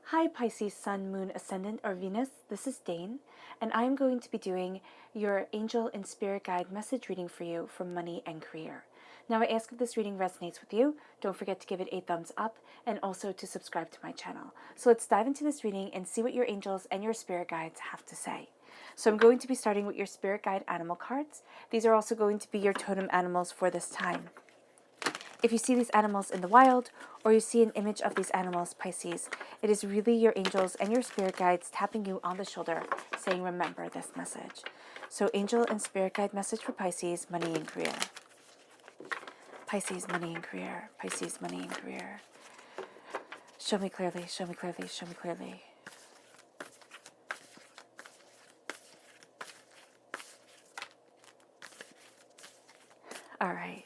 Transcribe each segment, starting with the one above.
Hi Pisces, Sun, Moon, Ascendant, or Venus. This is Dane, and I'm going to be doing your angel and spirit guide message reading for you for money and career. Now, I ask if this reading resonates with you. Don't forget to give it a thumbs up and also to subscribe to my channel. So let's dive into this reading and see what your angels and your spirit guides have to say. So I'm going to be starting with your spirit guide animal cards. These are also going to be your totem animals for this time. If you see these animals in the wild, or you see an image of these animals, Pisces, it is really your angels and your spirit guides tapping you on the shoulder, saying, remember this message. So angel and spirit guide message for Pisces, money and career. Pisces, money and career. Pisces, money and career. Show me clearly, show me clearly, show me clearly. All right.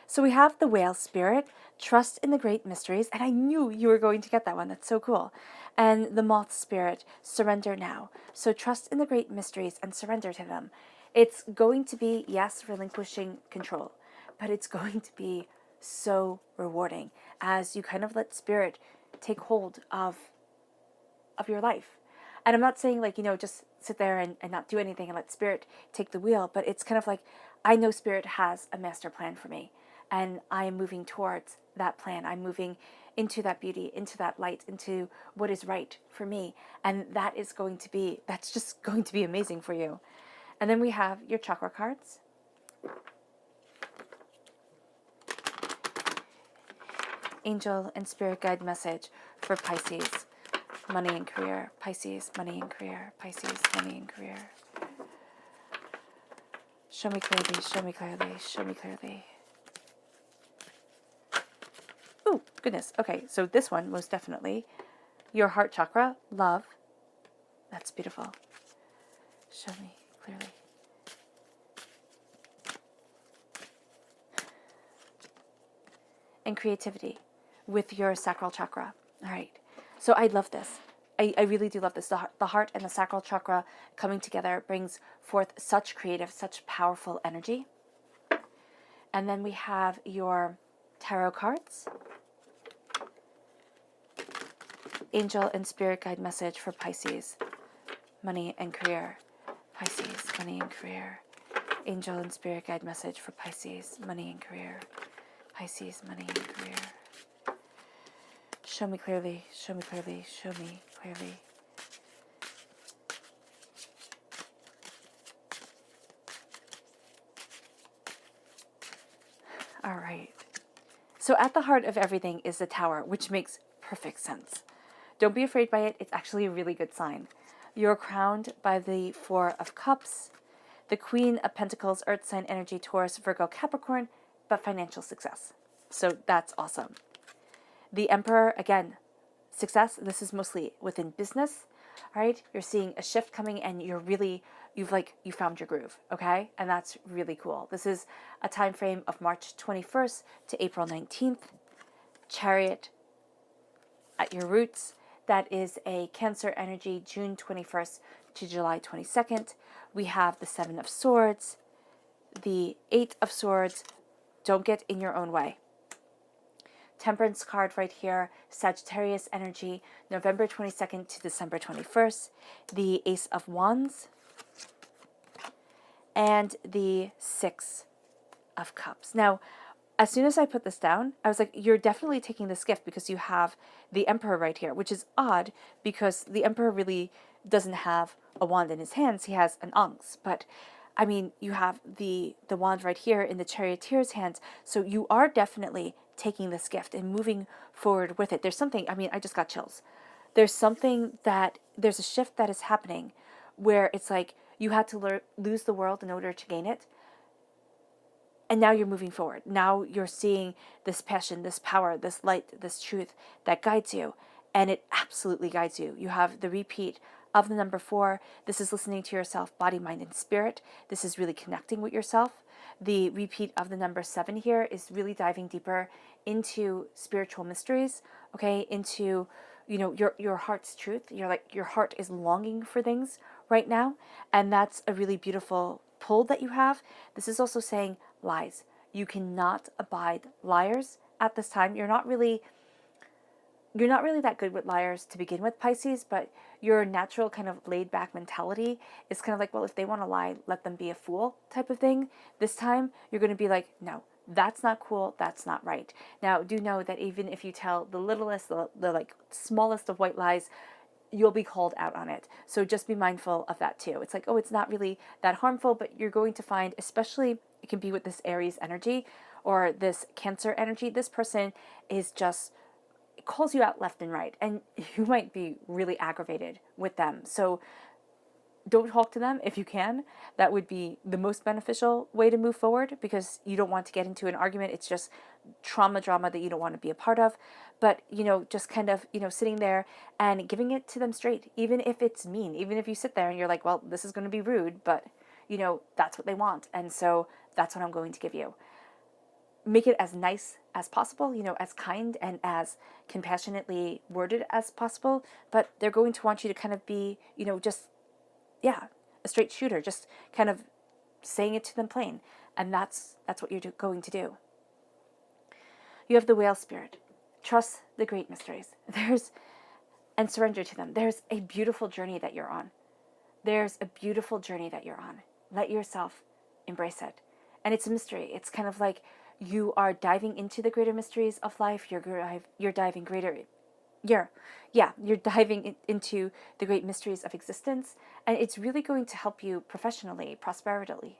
So we have the whale spirit, trust in the great mysteries, and I knew you were going to get that one. That's so cool. And the moth spirit, surrender now. So trust in the great mysteries and surrender to them. It's going to be, yes, relinquishing control, but it's going to be so rewarding as you kind of let spirit take hold of your life. And I'm not saying just sit there and not do anything and let spirit take the wheel, but it's kind of like, I know spirit has a master plan for me and I am moving towards that plan. I'm moving into that beauty, into that light, into what is right for me. And that's just going to be amazing for you. And then we have your chakra cards. Angel and spirit guide message for Pisces. Money and career. Pisces, money and career. Pisces, money and career. Show me clearly, show me clearly, show me clearly. Oh, goodness. Okay, so this one, most definitely. Your heart chakra, love. That's beautiful. Show me clearly. And creativity with your sacral chakra. All right. So I love this. I really do love this. The heart and the sacral chakra coming together brings forth such creative, such powerful energy. And then we have your tarot cards. Angel and spirit guide message for Pisces. Money and career. Pisces, money and career. Angel and spirit guide message for Pisces. Money and career. Pisces, money and career. Show me clearly, show me clearly, show me clearly. All right. So at the heart of everything is the Tower, which makes perfect sense. Don't be afraid by it. It's actually a really good sign. You're crowned by the Four of Cups, the Queen of Pentacles, Earth sign energy, Taurus, Virgo, Capricorn, but financial success. So that's awesome. The Emperor, again, success. This is mostly within business, right? You're seeing a shift coming and you found your groove, okay? And that's really cool. This is a time frame of March 21st to April 19th. Chariot at your roots. That is a Cancer energy, June 21st to July 22nd. We have the Seven of Swords, the Eight of Swords. Don't get in your own way. Temperance card right here, Sagittarius energy, November 22nd to December 21st. The Ace of Wands and the Six of Cups. Now, as soon as I put this down, I was like, you're definitely taking this gift because you have the Emperor right here, which is odd because the Emperor really doesn't have a wand in his hands. He has an onyx, but I mean, you have the wand right here in the Charioteer's hands. So you are definitely taking this gift and moving forward with it. There's something, I mean, I just got chills. There's a shift that is happening where it's like you had to lose the world in order to gain it. And now you're moving forward. Now you're seeing this passion, this power, this light, this truth that guides you. And it absolutely guides you. You have the repeat of the number 4. This is listening to yourself, body, mind, and spirit. This is really connecting with yourself. The repeat of the number 7 here is really diving deeper into spiritual mysteries, okay? Into, your heart's truth. Your heart is longing for things right now. And that's a really beautiful pull that you have. This is also saying lies. You cannot abide liars at this time. You're not really you're not really that good with liars to begin with, Pisces, but your natural kind of laid back mentality is kind of like, well, if they want to lie, let them be a fool type of thing. This time, you're going to be like, no, that's not cool. That's not right. Now, do know that even if you tell the littlest, the like smallest of white lies, you'll be called out on it. So just be mindful of that too. It's like, oh, it's not really that harmful, but you're going to find, especially it can be with this Aries energy or this Cancer energy, this person is just, it calls you out left and right, and you might be really aggravated with them. So don't talk to them if you can. That would be the most beneficial way to move forward, because you don't want to get into an argument. It's just drama that you don't want to be a part of. But, just kind of, sitting there and giving it to them straight, even if it's mean, even if you sit there and you're like, well, this is going to be rude, but, that's what they want. And so that's what I'm going to give you. Make it as nice as possible, as kind and as compassionately worded as possible. But they're going to want you to kind of be, just, yeah, a straight shooter, just kind of saying it to them plain. And that's what you're going to do. You have the whale spirit. Trust the great mysteries. And surrender to them. There's a beautiful journey that you're on. There's a beautiful journey that you're on. Let yourself embrace it. And it's a mystery. It's kind of like you are diving into the greater mysteries of life. You're diving you're diving into the great mysteries of existence, and it's really going to help you professionally, prosperitily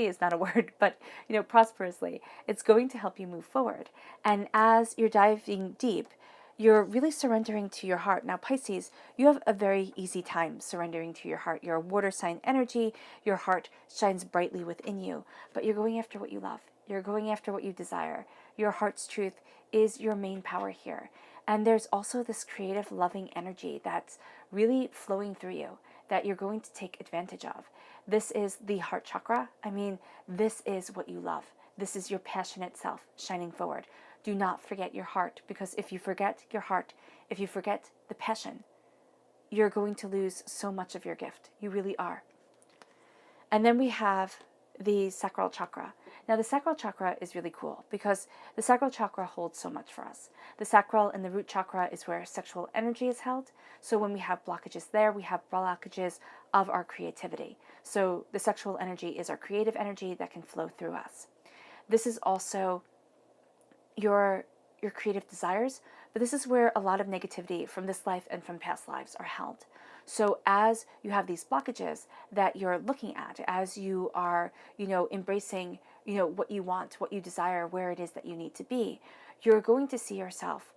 is not a word, but prosperously. It's going to help you move forward. And as you're diving deep, you're really surrendering to your heart. Now, Pisces, you have a very easy time surrendering to your heart. You're a water sign energy. Your heart shines brightly within you, but you're going after what you love. You're going after what you desire. Your heart's truth is your main power here. And there's also this creative, loving energy that's really flowing through you that you're going to take advantage of. This is the heart chakra. I mean, this is what you love. This is your passionate self shining forward. Do not forget your heart, because if you forget your heart, if you forget the passion, you're going to lose so much of your gift. You really are. And then we have the sacral chakra. Now, the sacral chakra is really cool because the sacral chakra holds so much for us. The sacral and the root chakra is where sexual energy is held. So when we have blockages there, we have blockages of our creativity. So the sexual energy is our creative energy that can flow through us. This is also your creative desires, but this is where a lot of negativity from this life and from past lives are held. So as you have these blockages that you're looking at, as you are, embracing, what you want, what you desire, where it is that you need to be, you're going to see yourself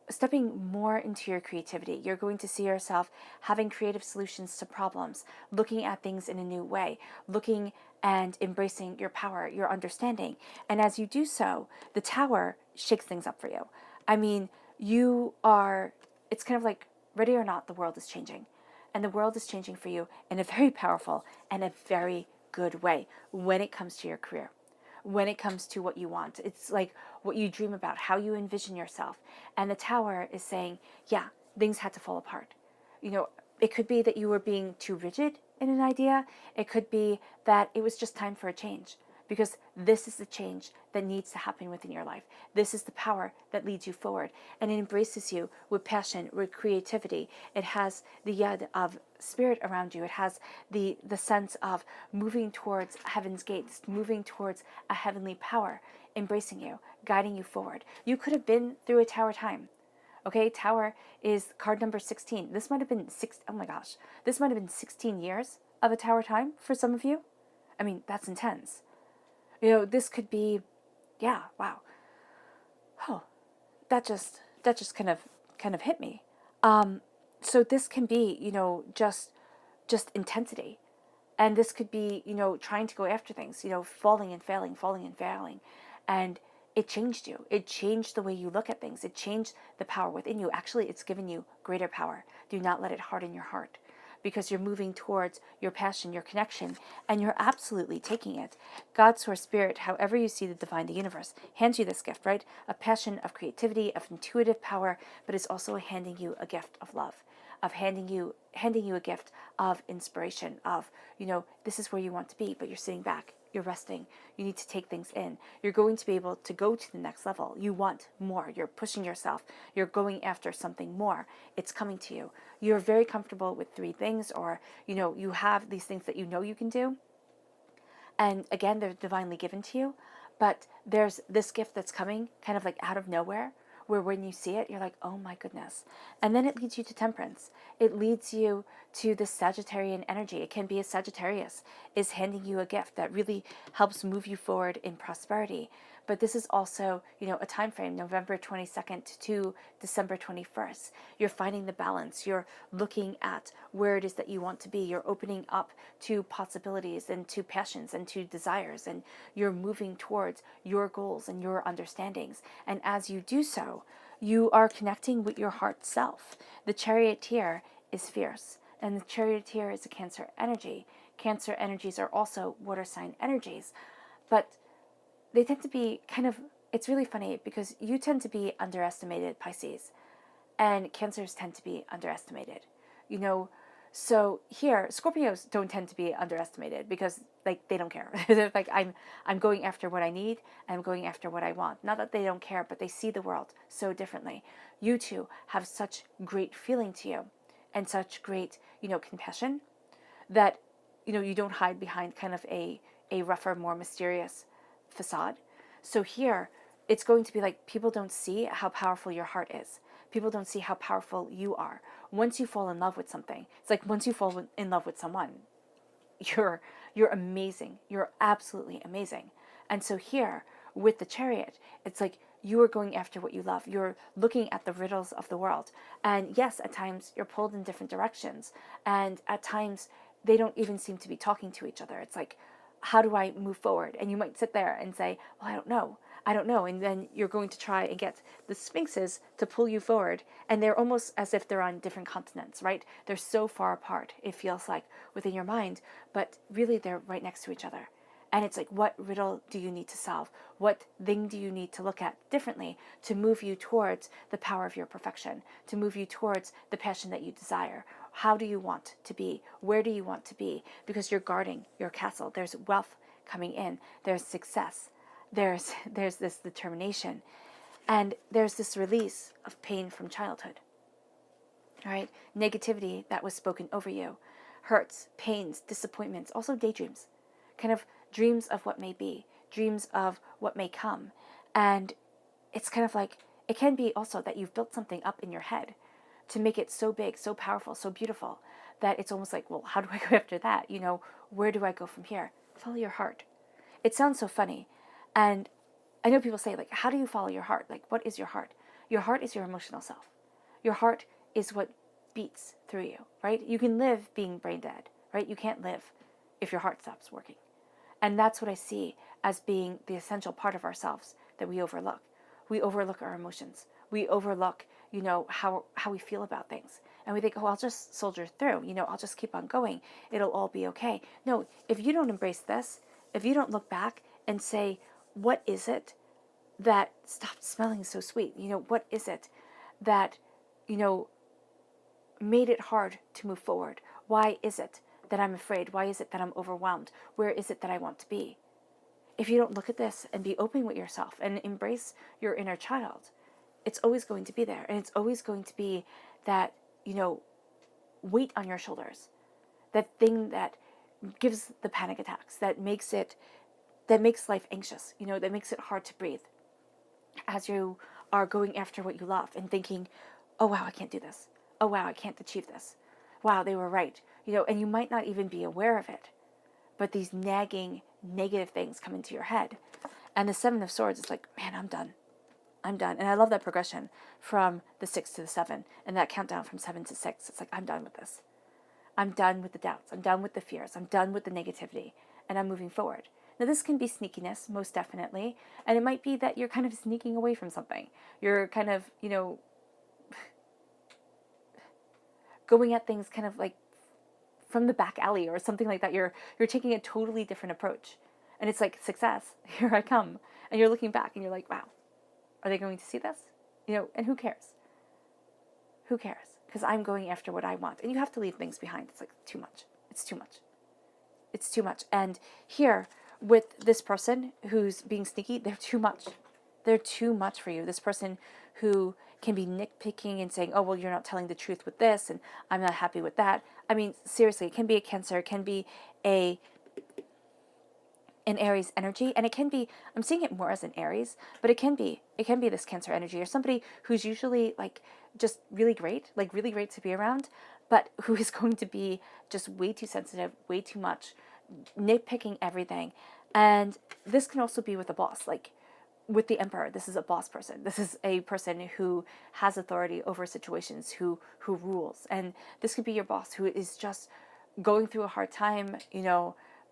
stepping more into your creativity. You're going to see yourself having creative solutions to problems, looking at things in a new way, looking and embracing your power, your understanding. And as you do so, the tower shakes things up for you. I mean, it's kind of like, ready or not, the world is changing. And the world is changing for you in a very powerful and a very good way when it comes to your career, when it comes to what you want. It's like what you dream about, how you envision yourself. And the tower is saying, yeah, things had to fall apart. It could be that you were being too rigid in an idea. It could be that it was just time for a change, because this is the change that needs to happen within your life. This is the power that leads you forward, and it embraces you with passion, with creativity. It has the yad of spirit around you. It has the sense of moving towards heaven's gates, moving towards a heavenly power, embracing you, guiding you forward. You could have been through a tower time. Okay, tower is card number 16. This might have been this might have been 16 years of a tower time for some of you. I mean, that's intense. This could be, yeah, wow. Oh, that just kind of hit me. So this can be, just intensity. And this could be, trying to go after things, falling and failing. And it changed you. It changed the way you look at things. It changed the power within you. Actually, it's given you greater power. Do not let it harden your heart, because you're moving towards your passion, your connection, and you're absolutely taking it. God, Source, Spirit, however you see the divine, the universe, hands you this gift, right? A passion of creativity, of intuitive power, but it's also handing you a gift of love, of handing you a gift of inspiration, of, this is where you want to be, but you're sitting back. you're resting. You need to take things in. You're going to be able to go to the next level. You want more. You're pushing yourself. You're going after something more. It's coming to you. You're very comfortable with 3 things, or, you have these things that you can do. And again, they're divinely given to you. But there's this gift that's coming kind of like out of nowhere, where when you see it, you're like, oh my goodness. And then it leads you to temperance. It leads you to the Sagittarian energy. It can be a Sagittarius is handing you a gift that really helps move you forward in prosperity. But this is also, a time frame, November 22nd to December 21st. You're finding the balance. You're looking at where it is that you want to be. You're opening up to possibilities and to passions and to desires, and you're moving towards your goals and your understandings. And as you do so, you are connecting with your heart self. The Charioteer is fierce, and the Charioteer is a Cancer energy. Cancer energies are also water sign energies, but they tend to be it's really funny because you tend to be underestimated, Pisces, and Cancers tend to be underestimated. So here, Scorpios don't tend to be underestimated because they don't care. They're like, I'm going after what I need, and I'm going after what I want. Not that they don't care, but they see the world so differently. You two have such great feeling to you and such great, compassion that, you don't hide behind kind of a rougher, more mysterious facade. So here, it's going to be like people don't see how powerful your heart is. People don't see how powerful you are. Once you fall in love with something, it's like once you fall in love with someone, you're amazing. You're absolutely amazing. And so here, with the Chariot, it's like you are going after what you love. You're looking at the riddles of the world. And yes, at times you're pulled in different directions. And at times they don't even seem to be talking to each other. It's like, how do I move forward? And you might sit there and say, well, I don't know. And then you're going to try and get the Sphinxes to pull you forward. And they're almost as if they're on different continents, right? They're so far apart, it feels like, within your mind. But really, they're right next to each other. And it's like, what riddle do you need to solve? What thing do you need to look at differently to move you towards the power of your perfection, to move you towards the passion that you desire? How do you want to be? Where do you want to be? Because you're guarding your castle. There's wealth coming in. There's success. There's this determination. And there's this release of pain from childhood. All right? Negativity that was spoken over you. Hurts, pains, disappointments, also daydreams. Kind of dreams of what may be, dreams of what may come. And it's kind of like, it can be also that you've built something up in your head to make it so big, so powerful, so beautiful, that it's almost like, well, how do I go after that? Where do I go from here? Follow your heart. It sounds so funny. And I know people say, like, how do you follow your heart? Like, what is your heart? Your heart is your emotional self. Your heart is what beats through you, right? You can live being brain dead, right? You can't live if your heart stops working. And that's what I see as being the essential part of ourselves that we overlook. We overlook our emotions. We overlook, how we feel about things. And we think, oh, I'll just soldier through. I'll just keep on going. It'll all be okay. No, if you don't embrace this, if you don't look back and say, what is it that stopped smelling so sweet? What is it that, made it hard to move forward? Why is it that I'm afraid? Why is it that I'm overwhelmed? Where is it that I want to be? If you don't look at this and be open with yourself and embrace your inner child, it's always going to be there. And it's always going to be that, weight on your shoulders, that thing that gives the panic attacks, that makes life anxious, that makes it hard to breathe as you are going after what you love and thinking, oh, wow, I can't do this. Oh, wow, I can't achieve this. Wow, they were right. And you might not even be aware of it, but these nagging negative things come into your head. And the 7 of Swords is like, man, I'm done. And I love that progression from the 6 to the 7 and that countdown from 7 to 6. It's like, I'm done with this. I'm done with the doubts. I'm done with the fears. I'm done with the negativity, and I'm moving forward. Now, this can be sneakiness, most definitely. And it might be that you're kind of sneaking away from something. You're kind of, going at things kind of like from the back alley or something like that. You're taking a totally different approach. And it's like, success, here I come. And you're looking back and you're like, wow, are they going to see this? And who cares? Who cares? Because I'm going after what I want. And you have to leave things behind. It's like too much. It's too much. It's too much. And here, with this person who's being sneaky, they're too much. They're too much for you. This person who can be nitpicking and saying, oh, well, you're not telling the truth with this, and I'm not happy with that. I mean, seriously, it can be a Cancer, it can be an Aries energy, and it can be, I'm seeing it more as an Aries, but it can be this Cancer energy, or somebody who's usually like just really great, like really great to be around, but who is going to be just way too sensitive, way too much, nitpicking everything. And this can also be with a boss, like with the Emperor. This is a boss person. This is a person who has authority over situations, who rules. And this could be your boss who is just going through a hard time,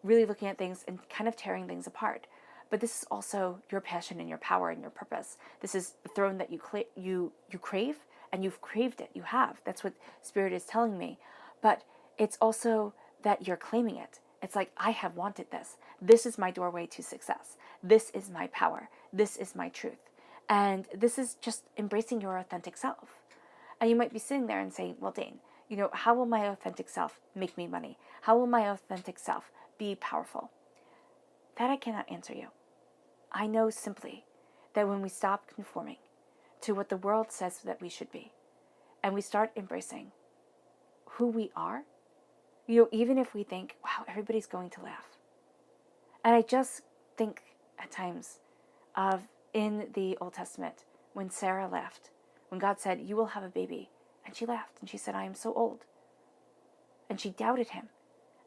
really looking at things and kind of tearing things apart. But this is also your passion and your power and your purpose. This is the throne that you crave, and you've craved it. You have. That's what Spirit is telling me. But it's also that you're claiming it. It's like, I have wanted this. This is my doorway to success. This is my power. This is my truth. And this is just embracing your authentic self. And you might be sitting there and saying, well, Dane, how will my authentic self make me money? How will my authentic self be powerful? That I cannot answer you. I know simply that when we stop conforming to what the world says that we should be, and we start embracing who we are, even if we think, wow, everybody's going to laugh. And I just think at times of in the Old Testament when Sarah laughed, when God said, you will have a baby. And she laughed and she said, I am so old. And she doubted him.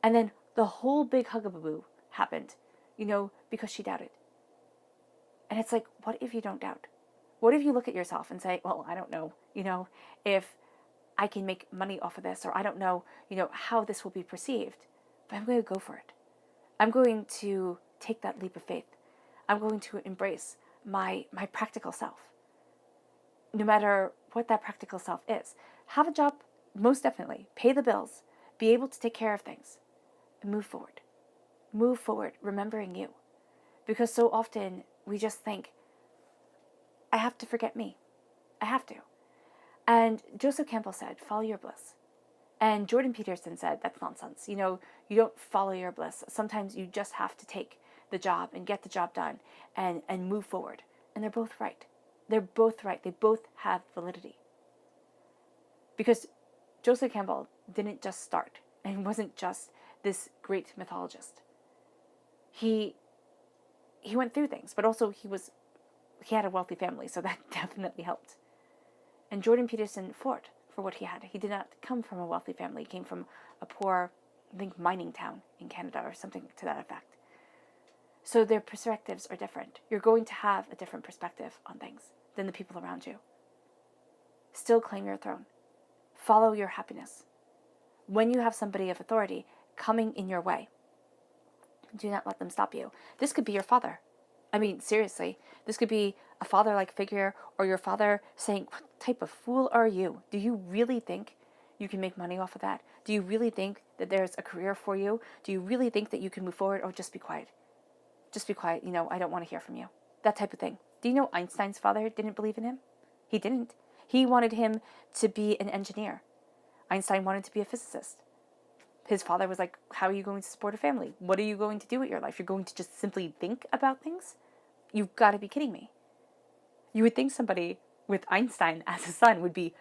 And then the whole big huggaboo happened, because she doubted. And it's like, what if you don't doubt? What if you look at yourself and say, well, I don't know, if I can make money off of this, or I don't know, how this will be perceived, but I'm going to go for it. I'm going to take that leap of faith. I'm going to embrace my practical self, no matter what that practical self is. Have a job, most definitely. Pay the bills. Be able to take care of things. And move forward. Move forward, remembering you. Because so often we just think, I have to forget me. I have to. And Joseph Campbell said, follow your bliss. And Jordan Peterson said, that's nonsense. You don't follow your bliss. Sometimes you just have to take the job and get the job done and move forward. And they're both right. They're both right. They both have validity. Because Joseph Campbell didn't just start and wasn't just this great mythologist. He went through things, but also he had a wealthy family, so that definitely helped. And Jordan Peterson fought for what he had. He did not come from a wealthy family. He came from a poor, I think, mining town in Canada or something to that effect. So their perspectives are different. You're going to have a different perspective on things than the people around you. Still claim your throne. Follow your happiness. When you have somebody of authority coming in your way, do not let them stop you. This could be your father. I mean, seriously, this could be a father-like figure, or your father saying, what type of fool are you? Do you really think you can make money off of that? Do you really think that there's a career for you? Do you really think that you can move forward? Oh, just be quiet. Just be quiet. I don't want to hear from you. That type of thing. Do you know Einstein's father didn't believe in him? He didn't. He wanted him to be an engineer. Einstein wanted to be a physicist. His father was like, how are you going to support a family? What are you going to do with your life? You're going to just simply think about things? You've got to be kidding me. You would think somebody with Einstein as a son would be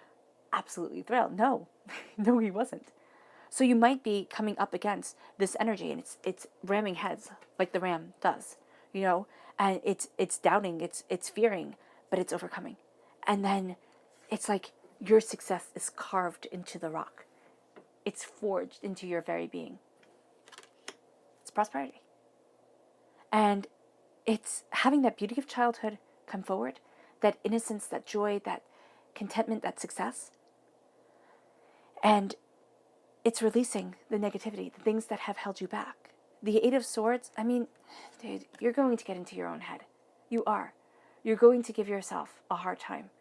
absolutely thrilled. No, no, he wasn't. So you might be coming up against this energy, and it's ramming heads like the ram does, and it's doubting, it's fearing, but it's overcoming. And then it's like your success is carved into the rock. It's forged into your very being. It's prosperity. And it's having that beauty of childhood come forward, that innocence, that joy, that contentment, that success. And it's releasing the negativity, the things that have held you back. The Eight of Swords, I mean, dude, you're going to get into your own head. You are. You're going to give yourself a hard time.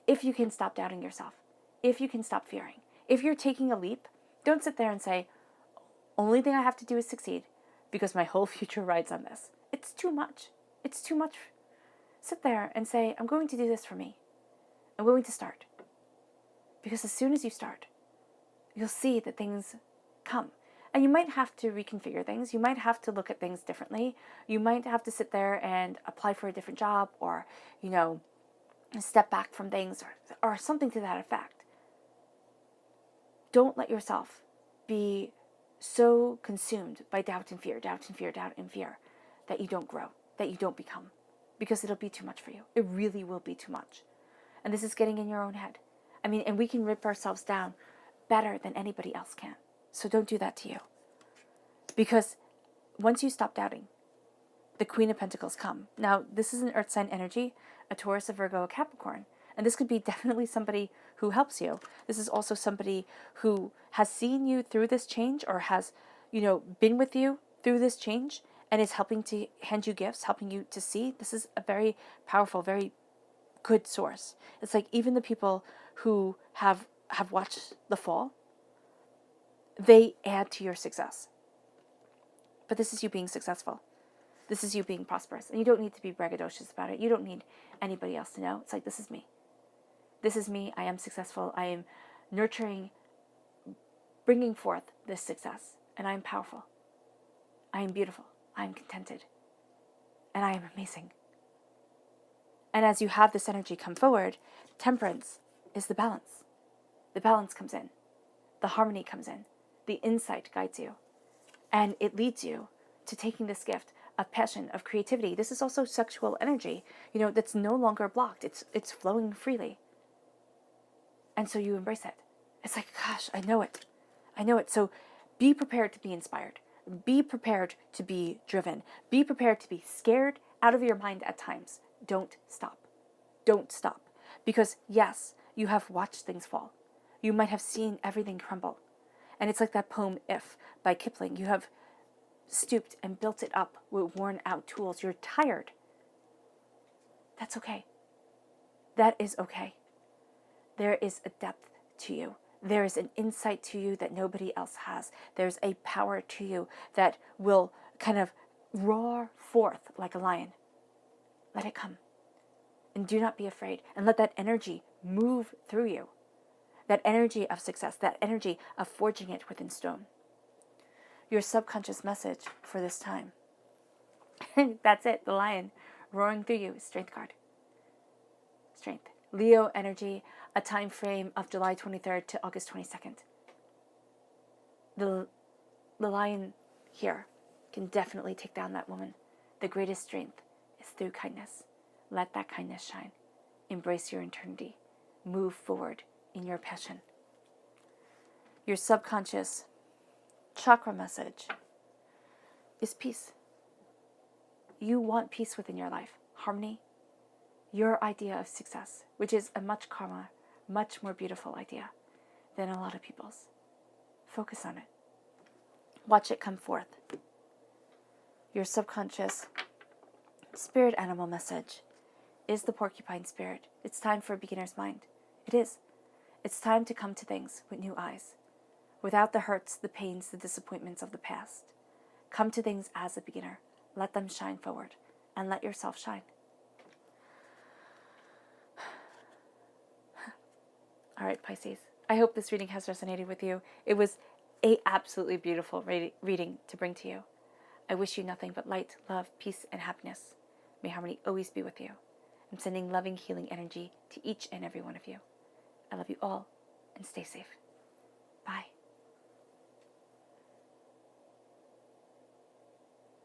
If you can stop doubting yourself, if you can stop fearing, if you're taking a leap, don't sit there and say, only thing I have to do is succeed because my whole future rides on this. It's too much. It's too much. Sit there and say, I'm going to do this for me. I'm going to start. Because as soon as you start, you'll see that things come. And you might have to reconfigure things. You might have to look at things differently. You might have to sit there and apply for a different job, or, step back from things, or something to that effect. Don't let yourself be so consumed by doubt and fear, doubt and fear, doubt and fear, that you don't grow, that you don't become, because it'll be too much for you. It really will be too much. And this is getting in your own head. And we can rip ourselves down better than anybody else can. So don't do that to you. Because once you stop doubting, the Queen of Pentacles come. Now, this is an earth sign energy, a Taurus, a Virgo, a Capricorn. And this could be definitely somebody who helps you. This is also somebody who has seen you through this change, or has, been with you through this change, and is helping to hand you gifts, helping you to see. This is a very powerful, very good source. It's like even the people who have watched the fall, they add to your success. But this is you being successful. This is you being prosperous. And you don't need to be braggadocious about it. You don't need anybody else to know. It's like, this is me. This is me. I am successful. I am nurturing, bringing forth this success. And I am powerful. I am beautiful. I am contented. And I am amazing. And as you have this energy come forward, temperance is the balance. The balance comes in. The harmony comes in. The insight guides you. And it leads you to taking this gift of passion, of creativity. This is also sexual energy, that's no longer blocked. It's flowing freely. And so you embrace it. It's like, gosh, I know it. I know it. So be prepared to be inspired. Be prepared to be driven. Be prepared to be scared out of your mind at times. Don't stop. Don't stop. Because yes, you have watched things fall. You might have seen everything crumble. And it's like that poem, If, by Kipling. You have stooped and built it up with worn out tools. You're tired. That's okay. That is okay. There is a depth to you. There is an insight to you that nobody else has. There's a power to you that will kind of roar forth like a lion. Let it come. And do not be afraid. And let that energy move through you. That energy of success, that energy of forging it within stone. Your subconscious message for this time. That's it, the lion roaring through you. Strength card. Strength. Leo energy, a time frame of July 23rd to August 22nd. The lion here can definitely take down that woman. The greatest strength is through kindness. Let that kindness shine. Embrace your eternity. Move forward in your passion. Your subconscious chakra message is peace. You want peace within your life, harmony, your idea of success, which is a much calmer, much more beautiful idea than a lot of people's. Focus on it. Watch it come forth. Your subconscious spirit animal message is the porcupine spirit. It's time for a beginner's mind. It is. It's time to come to things with new eyes, without the hurts, the pains, the disappointments of the past. Come to things as a beginner. Let them shine forward, and let yourself shine. All right, Pisces. I hope this reading has resonated with you. It was an absolutely beautiful reading to bring to you. I wish you nothing but light, love, peace, and happiness. May harmony always be with you. I'm sending loving, healing energy to each and every one of you. I love you all, and stay safe. Bye.